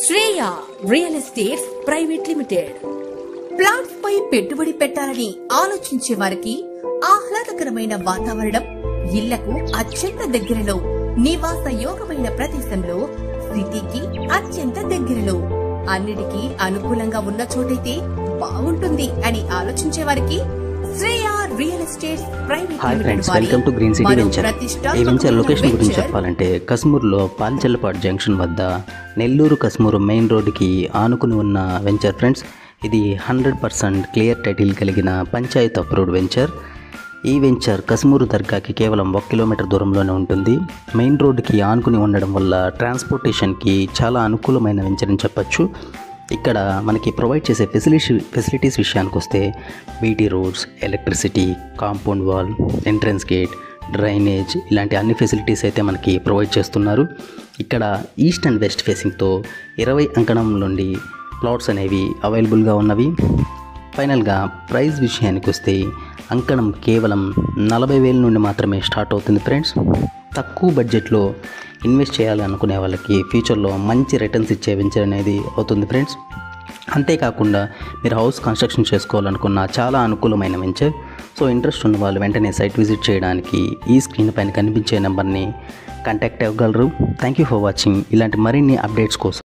Shreya real estates private limited. Plots పై పెట్టుబడి పెట్టాలని ఆలోచించే వారికి ఆహ్లాదకరమైన వాతావరణం, ఇళ్లకు అత్యంత దగ్గరలో, నివాస యోగమైన ప్రదేశంలో, సిటీకి అత్యంత దగ్గరలో, అన్నిటికీ అనుకూలంగా ఉన్న చోటైతే బాగుంటుంది అని ఆలోచించే వారికి Shreya real estates private hi limited friends, welcome to green city venture. ఈ వెంచర్ లొకేషన్ గురించి చెప్పాలంటే కస్మూర్లో పాల్చెల్లపాడు జంక్షన్ వద్ద నెల్లూరు కస్మూరు మెయిన్ రోడ్డుకి ఆనుకుని ఉన్న వెంచర్ ఫ్రెండ్స్. ఇది 100% క్లియర్ టైటిల్ కలిగిన పంచాయత్ అప్రూవ్డ్ వెంచర్. ఈ వెంచర్ కస్మూరు దర్గాకి కేవలం 1 కిలోమీటర్ దూరంలోనే ఉంటుంది. మెయిన్ రోడ్డుకి ఆనుకుని ఉండడం వల్ల ట్రాన్స్పోర్టేషన్కి చాలా అనుకూలమైన వెంచర్ అని చెప్పచ్చు. ఇక్కడ మనకి ప్రొవైడ్ చేసే ఫెసిలిటీస్ విషయానికి వస్తే BT roads, electricity, compound wall, entrance gate, drainage ఇలాంటి అన్ని ఫెసిలిటీస్ అయితే మనకి ప్రొవైడ్ చేస్తున్నారు. ఇక్కడ ఈస్ట్ అండ్ వెస్ట్ ఫేసింగ్తో 20 అంకణం నుండి ప్లాట్స్ అనేవి అవైలబుల్గా ఉన్నవి. ఫైనల్గా ప్రైస్ విషయానికి వస్తే అంకణం కేవలం 40,000 నుండి మాత్రమే స్టార్ట్ అవుతుంది ఫ్రెండ్స్. తక్కువ బడ్జెట్లో ఇన్వెస్ట్ చేయాలనుకునే వాళ్ళకి ఫ్యూచర్లో మంచి రిటర్న్స్ ఇచ్చే వెంచర్ అనేది అవుతుంది ఫ్రెండ్స్. అంతేకాకుండా మీరు హౌస్ కన్స్ట్రక్షన్ చేసుకోవాలనుకున్న చాలా అనుకూలమైన వెంచర్. సో ఇంట్రెస్ట్ ఉన్న వాళ్ళు వెంటనే సైట్ విజిట్ చేయడానికి ఈ స్క్రీన్ పైన కనిపించే నెంబర్ని కాంటాక్ట్ అవ్వగలరు. Thank you for watching. ఇలాంటి మరిన్ని అప్డేట్స్ కోసం